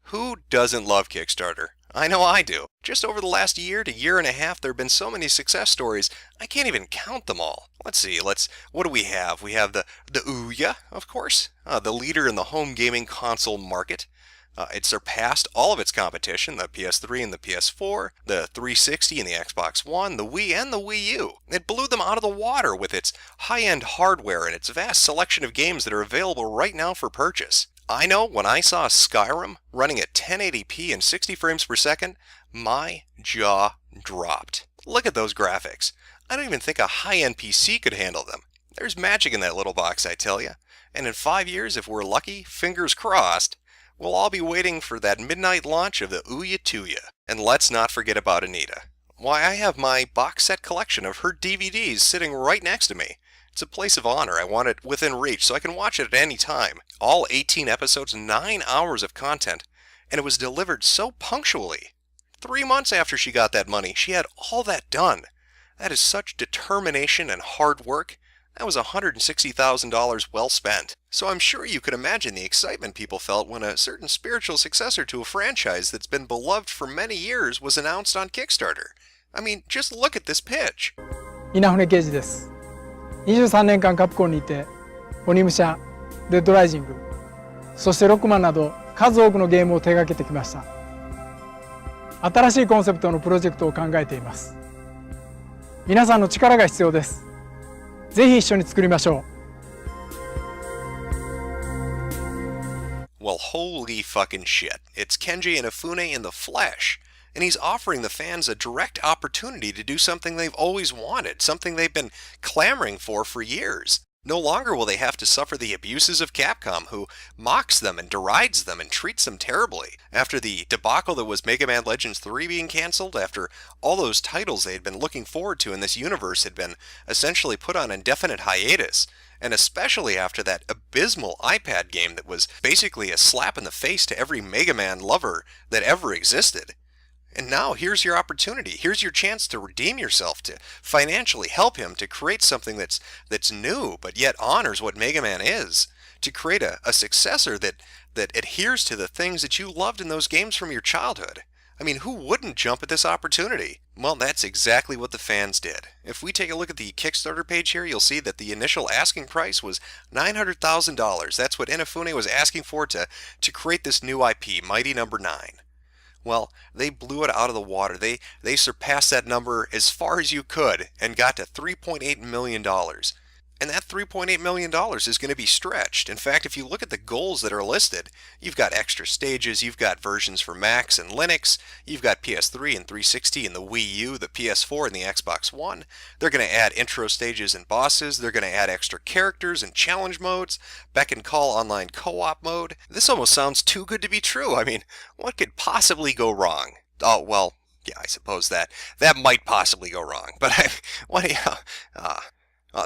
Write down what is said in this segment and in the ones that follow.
Who doesn't love Kickstarter? I know I do. Just over the last year to year and a half, there have been so many success stories, I can't even count them all. Let's see, what do we have? We have the Ouya, of course, the leader in the home gaming console market. It surpassed all of its competition, the PS3 and the PS4, the 360 and the Xbox One, the Wii and the Wii U. It blew them out of the water with its high-end hardware and its vast selection of games that are available right now for purchase. I know when I saw Skyrim running at 1080p and 60 frames per second, my jaw dropped. Look at those graphics. I don't even think a high-end PC could handle them. There's magic in that little box, I tell you. And in 5 years, if we're lucky, fingers crossed, we'll all be waiting for that midnight launch of the Ouya Tuya. And let's not forget about Anita. Why, I have my box set collection of her DVDs sitting right next to me. It's a place of honor. I want it within reach so I can watch it at any time. All 18 episodes, 9 hours of content, and it was delivered so punctually. 3 months after she got that money, she had all that done. That is such determination and hard work. That was $160,000 well spent. So I'm sure you could imagine the excitement people felt when a certain spiritual successor to a franchise that's been beloved for many years was announced on Kickstarter. I mean, just look at this pitch. 稲船刑事です。23年間カプコンにいて、鬼武者、デッドライジング、そしてロックマンなど数多くのゲームを手掛けてきました。新しいコンセプトのプロジェクトを考えています。皆さんの力が必要です。ぜひ一緒に作りましょう。Well, holy fucking shit. It's Kenji Inafune in the flesh. And he's offering the fans a direct opportunity to do something they've always wanted, something they've been clamoring for years. No longer will they have to suffer the abuses of Capcom, who mocks them and derides them and treats them terribly. After the debacle that was Mega Man Legends 3 being cancelled, after all those titles they had been looking forward to in this universe had been essentially put on indefinite hiatus, and especially after that abysmal iPad game that was basically a slap in the face to every Mega Man lover that ever existed. And now here's your opportunity. Here's your chance to redeem yourself, to financially help him, to create something that's new but yet honors what Mega Man is, to create a successor that adheres to the things that you loved in those games from your childhood. I mean, who wouldn't jump at this opportunity? Well, that's exactly what the fans did. If we take a look at the Kickstarter page here, you'll see that the initial asking price was $900,000. That's what Inafune was asking for to create this new IP, Mighty Number 9. Well, they blew it out of the water. They surpassed that number as far as you could and got to $3.8 million. And that $3.8 million is going to be stretched. In fact, if you look at the goals that are listed, you've got extra stages, you've got versions for Macs and Linux, you've got PS3 and 360 and the Wii U, the PS4 and the Xbox One. They're going to add intro stages and bosses. They're going to add extra characters and challenge modes, beck and call online co-op mode. This almost sounds too good to be true. I mean, what could possibly go wrong? Oh, well, yeah, I suppose that might possibly go wrong. But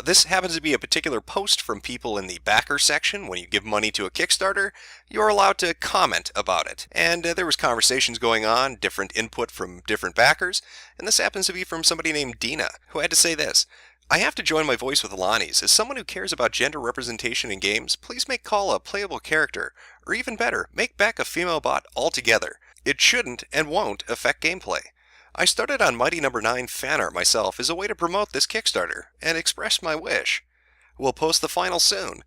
this happens to be a particular post from people in the backer section. When you give money to a Kickstarter, you're allowed to comment about it. And there was conversations going on, different input from different backers, and this happens to be from somebody named Dina, who had to say this. I have to join my voice with Lonnie's. As someone who cares about gender representation in games, please make Call a playable character, or even better, make Beck a female bot altogether. It shouldn't and won't affect gameplay. I started on Mighty Number 9 fan art myself as a way to promote this Kickstarter and express my wish. We'll post the final soon.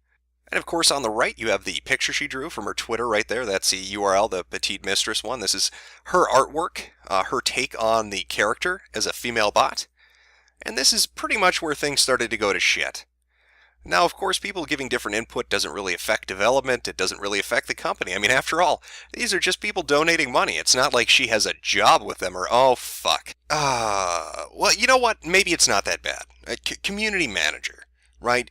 And of course on the right you have the picture she drew from her Twitter right there. That's the URL, the Petite Mistress one. This is her artwork, her take on the character as a female bot. And this is pretty much where things started to go to shit. Now, of course, people giving different input doesn't really affect development. It doesn't really affect the company. I mean, after all, these are just people donating money. It's not like she has a job with them or, oh, fuck. Well, you know what? Maybe it's not that bad. Community manager, right?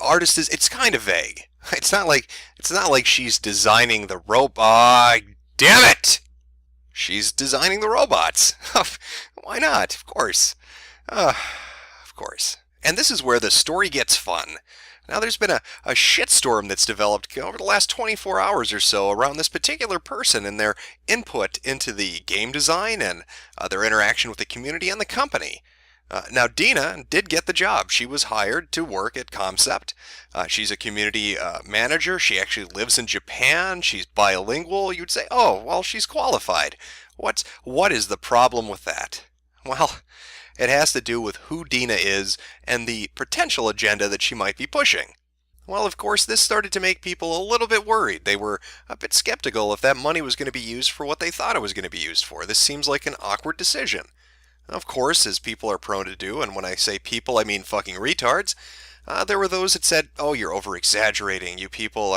Artist is, it's kind of vague. It's not like she's designing the robot. Damn it! She's designing the robots. Why not? Of course. Of course. And this is where the story gets fun. Now there's been a shitstorm that's developed over the last 24 hours or so around this particular person and their input into the game design and their interaction with the community and the company. Now, Dina did get the job. She was hired to work at Concept. She's a community manager. She actually lives in Japan. She's bilingual. You'd say, oh, well, she's qualified. What is the problem with that? Well, it has to do with who Dina is and the potential agenda that she might be pushing. Well, of course, this started to make people a little bit worried. They were a bit skeptical if that money was going to be used for what they thought it was going to be used for. This seems like an awkward decision. Of course, as people are prone to do, and when I say people, I mean fucking retards, there were those that said, oh, you're over-exaggerating. You people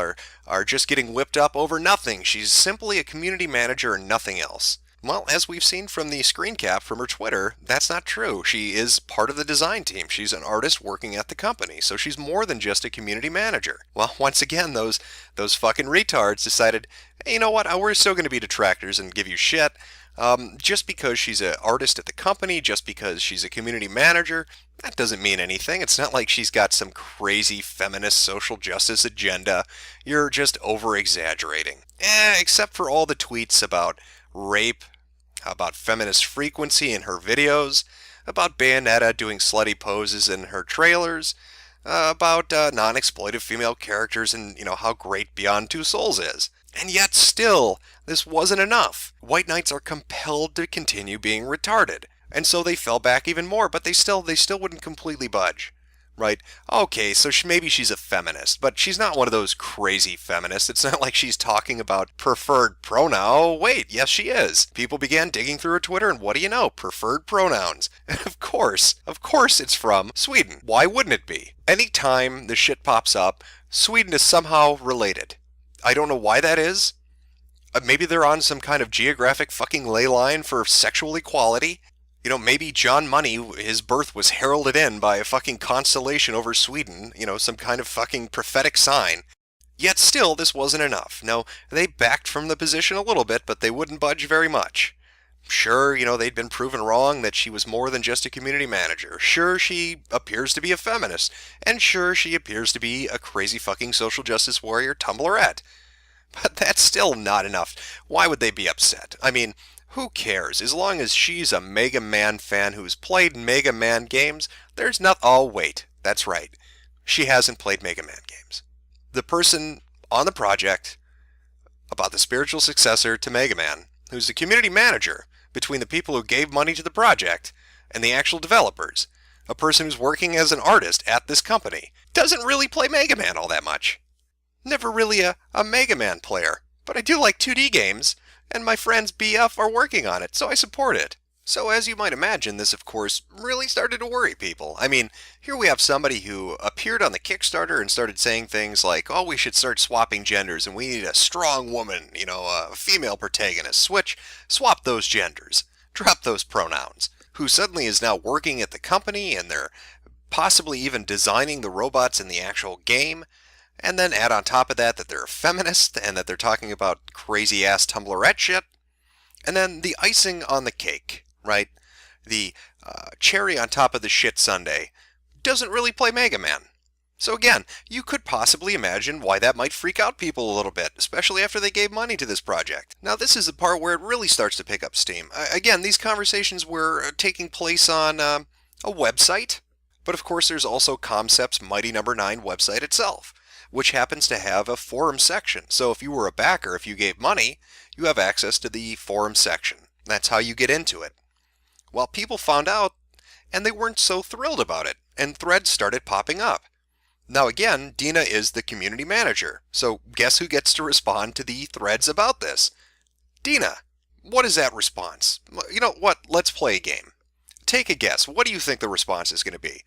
are just getting whipped up over nothing. She's simply a community manager and nothing else. Well, as we've seen from the screen cap from her Twitter, that's not true. She is part of the design team. She's an artist working at the company, so she's more than just a community manager. Well, once again, those fucking retards decided, hey, you know what, we're still going to be detractors and give you shit. Just because she's an artist at the company, just because she's a community manager, that doesn't mean anything. It's not like she's got some crazy feminist social justice agenda. You're just over-exaggerating. Except for all the tweets about rape, about feminist frequency in her videos, about Bayonetta doing slutty poses in her trailers, about non-exploitive female characters and, how great Beyond Two Souls is. And yet still, this wasn't enough. White knights are compelled to continue being retarded. And so they fell back even more, but they still wouldn't completely budge. Right? Okay, so maybe she's a feminist, but she's not one of those crazy feminists. It's not like she's talking about preferred pronoun. Wait, yes she is. People began digging through her Twitter, and what do you know? Preferred pronouns. And of course it's from Sweden. Why wouldn't it be? Anytime the shit pops up, Sweden is somehow related. I don't know why that is. Maybe they're on some kind of geographic fucking ley line for sexual equality. Maybe John Money, his birth was heralded in by a fucking constellation over Sweden, some kind of fucking prophetic sign. Yet still, this wasn't enough. No, they backed from the position a little bit, but they wouldn't budge very much. Sure, they'd been proven wrong that she was more than just a community manager. Sure, she appears to be a feminist. And sure, she appears to be a crazy fucking social justice warrior Tumblrette. But that's still not enough. Why would they be upset? I mean, who cares? As long as she's a Mega Man fan who's played Mega Man games, there's not. Oh, wait. That's right. She hasn't played Mega Man games. The person on the project about the spiritual successor to Mega Man, who's the community manager between the people who gave money to the project and the actual developers, a person who's working as an artist at this company, doesn't really play Mega Man all that much. Never really a Mega Man player, but I do like 2D games, and my friends BF are working on it, so I support it. So as you might imagine, this of course really started to worry people. I mean, here we have somebody who appeared on the Kickstarter and started saying things like, oh, we should start swapping genders and we need a strong woman, a female protagonist. Swap those genders. Drop those pronouns. Who suddenly is now working at the company and they're possibly even designing the robots in the actual game. And then add on top of that they're a feminist and that they're talking about crazy-ass Tumblrette shit. And then the icing on the cake, right? The cherry on top of the shit sundae doesn't really play Mega Man. So again, you could possibly imagine why that might freak out people a little bit, especially after they gave money to this project. Now this is the part where it really starts to pick up steam. Again, these conversations were taking place on a website, but of course there's also Concept's Mighty No. 9 website itself, which happens to have a forum section. So if you were a backer, if you gave money, you have access to the forum section. That's how you get into it. Well, people found out, and they weren't so thrilled about it, and threads started popping up. Now again, Dina is the community manager, so guess who gets to respond to the threads about this? Dina. What is that response? You know what? Let's play a game. Take a guess. What do you think the response is going to be?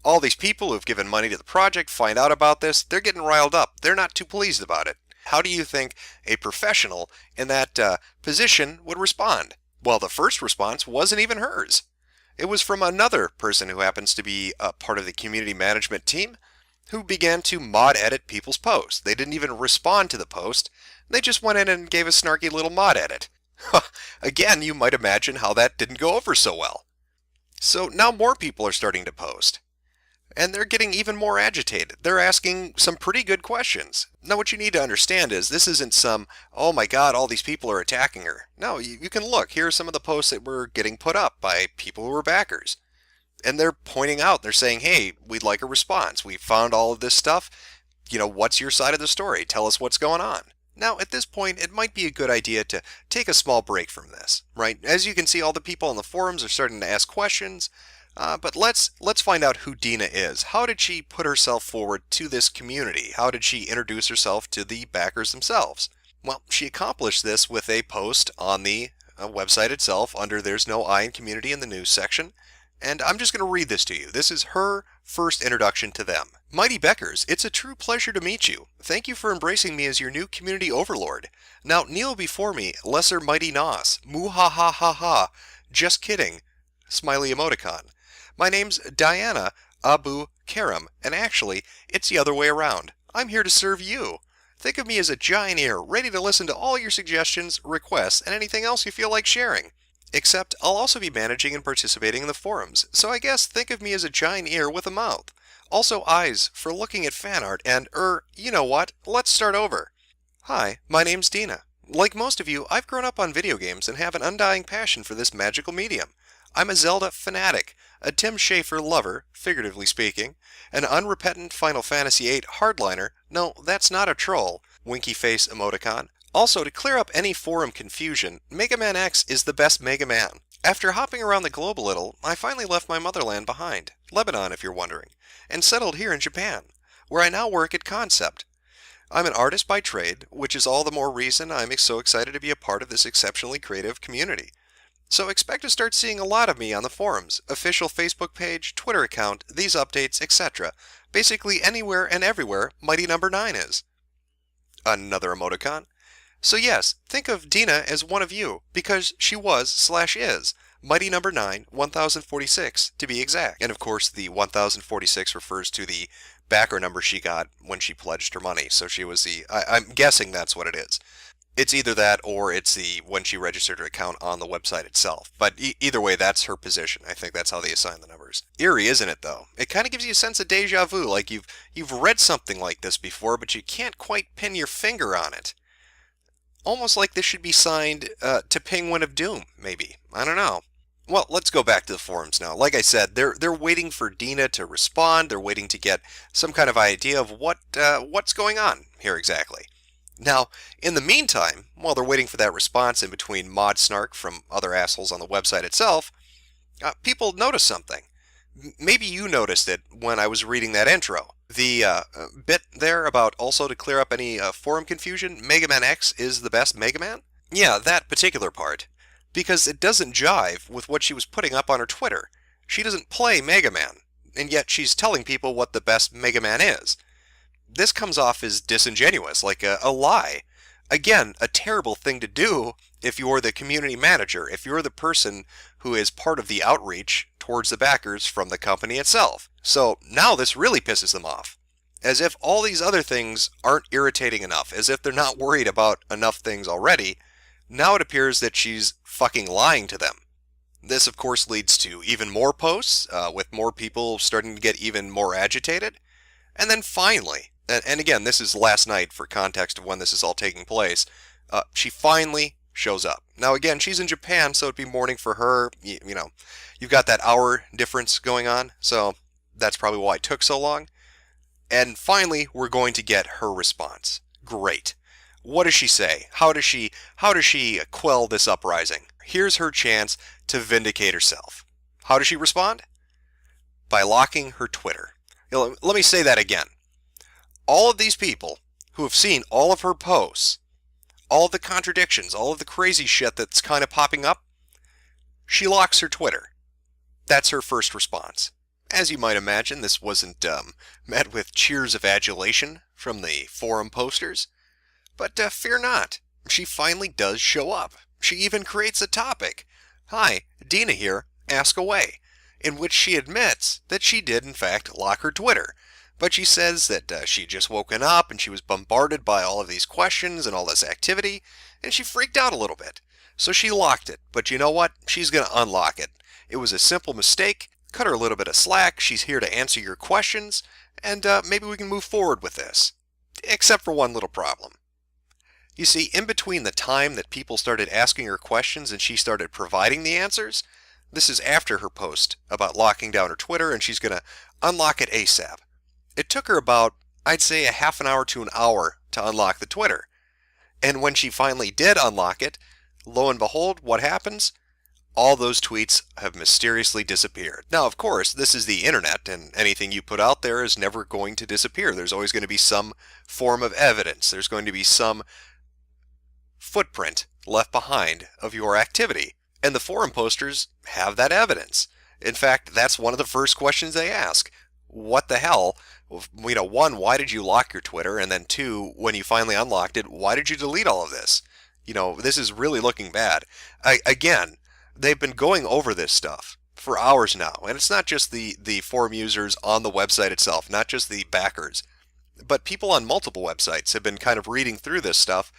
All these people who've given money to the project find out about this, they're getting riled up. They're not too pleased about it. How do you think a professional in that position would respond? Well, the first response wasn't even hers. It was from another person who happens to be a part of the community management team who began to mod edit people's posts. They didn't even respond to the post. They just went in and gave a snarky little mod edit. Again, you might imagine how that didn't go over so well. So now more people are starting to post. And they're getting even more agitated. They're asking some pretty good questions. Now what you need to understand is this isn't some, oh my god, all these people are attacking her. No, you can look. Here are some of the posts that were getting put up by people who were backers. And they're pointing out, they're saying, hey, we'd like a response. We found all of this stuff. What's your side of the story? Tell us what's going on. Now, at this point, it might be a good idea to take a small break from this, right? As you can see, all the people on the forums are starting to ask questions, but let's find out who Dina is. How did she put herself forward to this community? How did she introduce herself to the backers themselves? Well, she accomplished this with a post on the website itself under There's No I in Community in the news section. And I'm just going to read this to you. This is her first introduction to them. Mighty Beckers, it's a true pleasure to meet you. Thank you for embracing me as your new community overlord. Now kneel before me, lesser mighty Nos. Moo ha ha ha ha. Just kidding. Smiley emoticon. My name's Diana Abu Karam, and actually, it's the other way around. I'm here to serve you. Think of me as a giant ear, ready to listen to all your suggestions, requests, and anything else you feel like sharing. Except I'll also be managing and participating in the forums, so I guess think of me as a giant ear with a mouth. Also eyes for looking at fan art and, you know what, let's start over. Hi, my name's Dina. Like most of you, I've grown up on video games and have an undying passion for this magical medium. I'm a Zelda fanatic, a Tim Schafer lover, figuratively speaking, an unrepentant Final Fantasy VIII hardliner, no, that's not a troll, winky face emoticon. Also, to clear up any forum confusion, Mega Man X is the best Mega Man. After hopping around the globe a little, I finally left my motherland behind, Lebanon if you're wondering, and settled here in Japan, where I now work at Concept. I'm an artist by trade, which is all the more reason I'm so excited to be a part of this exceptionally creative community. So expect to start seeing a lot of me on the forums, official Facebook page, Twitter account, these updates, etc. Basically anywhere and everywhere Mighty Number 9 is. Another emoticon. So yes, think of Dina as one of you, because she was/is Mighty Number 9, 1046 to be exact. And of course the 1046 refers to the backer number she got when she pledged her money. So she was I'm guessing that's what it is. It's either that or it's the when she registered her account on the website itself. But either way, that's her position. I think that's how they assign the numbers. Eerie, isn't it, though? It kind of gives you a sense of deja vu, like you've read something like this before, but you can't quite pin your finger on it. Almost like this should be signed to Penguin of Doom, maybe. I don't know. Well, let's go back to the forums now. Like I said, they're waiting for Dina to respond. They're waiting to get some kind of idea of what's going on here exactly. Now, in the meantime, while they're waiting for that response in between mod snark from other assholes on the website itself, people notice something. Maybe you noticed it when I was reading that intro. The bit there about also to clear up any forum confusion, Mega Man X is the best Mega Man? Yeah, that particular part. Because it doesn't jive with what she was putting up on her Twitter. She doesn't play Mega Man, and yet she's telling people what the best Mega Man is. This comes off as disingenuous, like a lie. Again, a terrible thing to do if you're the community manager, if you're the person who is part of the outreach towards the backers from the company itself. So now this really pisses them off. As if all these other things aren't irritating enough, as if they're not worried about enough things already, now it appears that she's fucking lying to them. This of course leads to even more posts, with more people starting to get even more agitated. And then finally, and again, this is last night for context of when this is all taking place, she finally shows up. Now again, she's in Japan, so it'd be morning for her. You know, you've got that hour difference going on, so that's probably why it took so long. And finally, we're going to get her response. Great. What does she say? How does she quell this uprising? Here's her chance to vindicate herself. How does she respond? By locking her Twitter. Let me say that again. All of these people who have seen all of her posts, all of the contradictions, all of the crazy shit that's kind of popping up, she locks her Twitter. That's her first response. As you might imagine, this wasn't met with cheers of adulation from the forum posters. But fear not, she finally does show up. She even creates a topic. Hi, Dina here, ask away, in which she admits that she did in fact lock her Twitter. But she says that she'd just woken up and she was bombarded by all of these questions and all this activity, and she freaked out a little bit. So she locked it, but you know what? She's going to unlock it. It was a simple mistake. Cut her a little bit of slack. She's here to answer your questions, and maybe we can move forward with this. Except for one little problem. You see, in between the time that people started asking her questions and she started providing the answers, This is after her post about locking down her Twitter, and she's going to unlock it ASAP. It took her about, I'd say, a half an hour to an hour to unlock the Twitter. And when she finally did unlock it, lo and behold, what happens? All those tweets have mysteriously disappeared. Now, of course, this is the internet, and anything you put out there is never going to disappear. There's always going to be some form of evidence. There's going to be some footprint left behind of your activity. And the forum posters have that evidence. In fact, that's one of the first questions they ask. What the hell? One, why did you lock your Twitter? And then two, when you finally unlocked it, why did you delete all of this? This is really looking bad. Again, they've been going over this stuff for hours now. And it's not just the forum users on the website itself, not just the backers, but people on multiple websites have been kind of reading through this stuff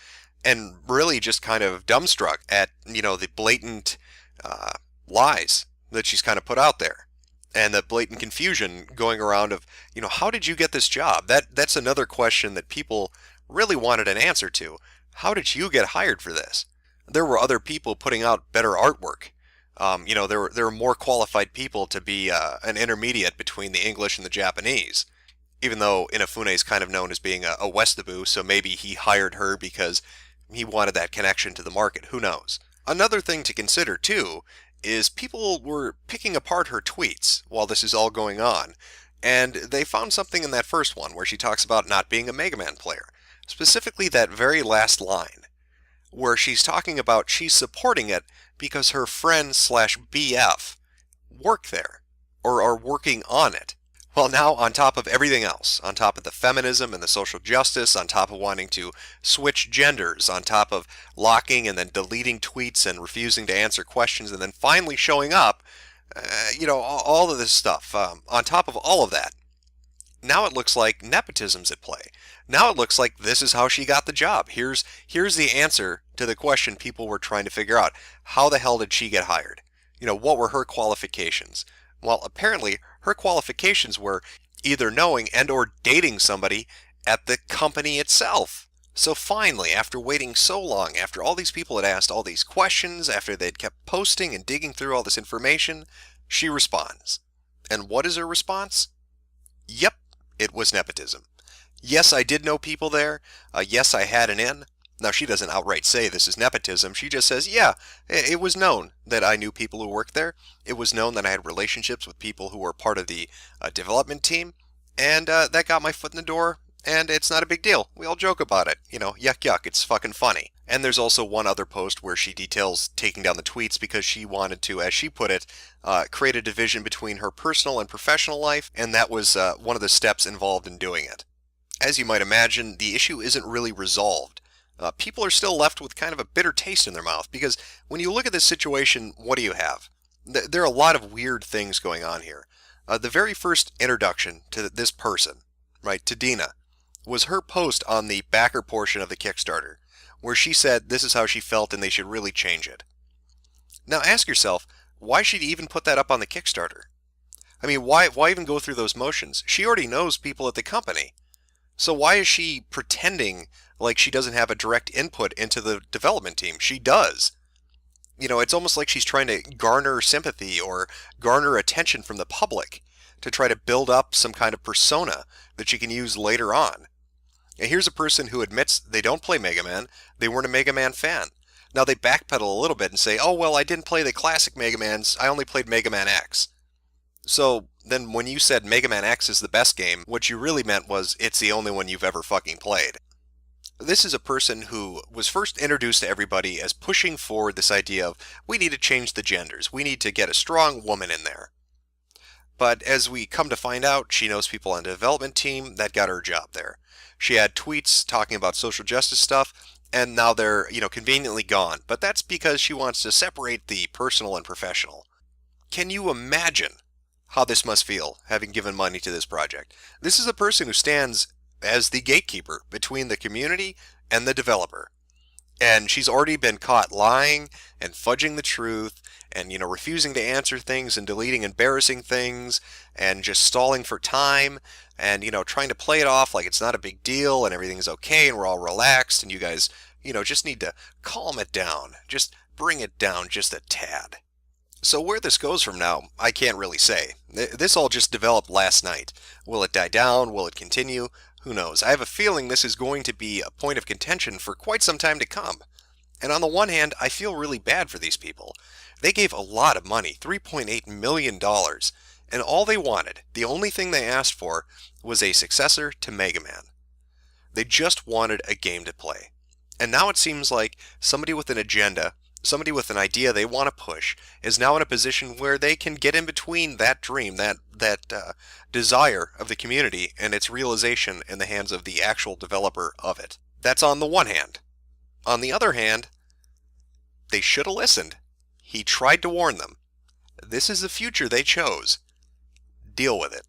and really just kind of dumbstruck at, the blatant lies that she's kind of put out there. And the blatant confusion going around of, how did you get this job? That's another question that people really wanted an answer to. How did you get hired for this? There were other people putting out better artwork. There were more qualified people to be an intermediate between the English and the Japanese. Even though Inafune is kind of known as being a Westaboo, so maybe he hired her because he wanted that connection to the market. Who knows? Another thing to consider, too, is people were picking apart her tweets while this is all going on, and they found something in that first one where she talks about not being a Mega Man player. Specifically that very last line, where she's talking about she's supporting it because her friend slash BF work there, or are working on it. Well, now, on top of everything else, on top of the feminism and the social justice, on top of wanting to switch genders, on top of locking and then deleting tweets and refusing to answer questions and then finally showing up, all of this stuff, on top of all of that, now it looks like nepotism's at play. Now it looks like this is how she got the job. Here's the answer to the question people were trying to figure out. How the hell did she get hired? What were her qualifications? Well, apparently her qualifications were either knowing and or dating somebody at the company itself. So finally, after waiting so long, after all these people had asked all these questions, after they'd kept posting and digging through all this information, she responds. And what is her response? Yep, it was nepotism. Yes, I did know people there. Yes, I had an in. Now, she doesn't outright say this is nepotism. She just says, yeah, it was known that I knew people who worked there. It was known that I had relationships with people who were part of the development team. And that got my foot in the door. And it's not a big deal. We all joke about it. Yuck, yuck. It's fucking funny. And there's also one other post where she details taking down the tweets because she wanted to, as she put it, create a division between her personal and professional life. And that was one of the steps involved in doing it. As you might imagine, the issue isn't really resolved. People are still left with kind of a bitter taste in their mouth because when you look at this situation, what do you have? There are a lot of weird things going on here. The very first introduction to this person, right, to Dina, was her post on the backer portion of the Kickstarter, where she said this is how she felt and they should really change it. Now ask yourself, why should you even put that up on the Kickstarter? I mean, why even go through those motions? She already knows people at the company. So why is she pretending like she doesn't have a direct input into the development team? She does. It's almost like she's trying to garner sympathy or garner attention from the public to try to build up some kind of persona that she can use later on. And here's a person who admits they don't play Mega Man, they weren't a Mega Man fan. Now they backpedal a little bit and say, oh, well, I didn't play the classic Mega Mans, I only played Mega Man X. So then when you said Mega Man X is the best game, what you really meant was it's the only one you've ever fucking played. This is a person who was first introduced to everybody as pushing forward this idea of we need to change the genders, we need to get a strong woman in there. But as we come to find out, she knows people on the development team that got her job there. She had tweets talking about social justice stuff, and now they're, conveniently gone. But that's because she wants to separate the personal and professional. Can you imagine how this must feel, having given money to this project? This is a person who stands as the gatekeeper between the community and the developer. And she's already been caught lying and fudging the truth and, refusing to answer things and deleting embarrassing things and just stalling for time and, trying to play it off like it's not a big deal and everything's okay and we're all relaxed and you guys, just need to calm it down. Just bring it down just a tad. So where this goes from now, I can't really say. This all just developed last night. Will it die down? Will it continue? Who knows? I have a feeling this is going to be a point of contention for quite some time to come. And on the one hand, I feel really bad for these people. They gave a lot of money, $3.8 million, and all they wanted, the only thing they asked for, was a successor to Mega Man. They just wanted a game to play. And now it seems like somebody with an agenda, somebody with an idea they want to push, is now in a position where they can get in between that dream, that desire of the community, and its realization in the hands of the actual developer of it. That's on the one hand. On the other hand, they should have listened. He tried to warn them. This is the future they chose. Deal with it.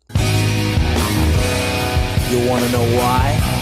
You wanna know why?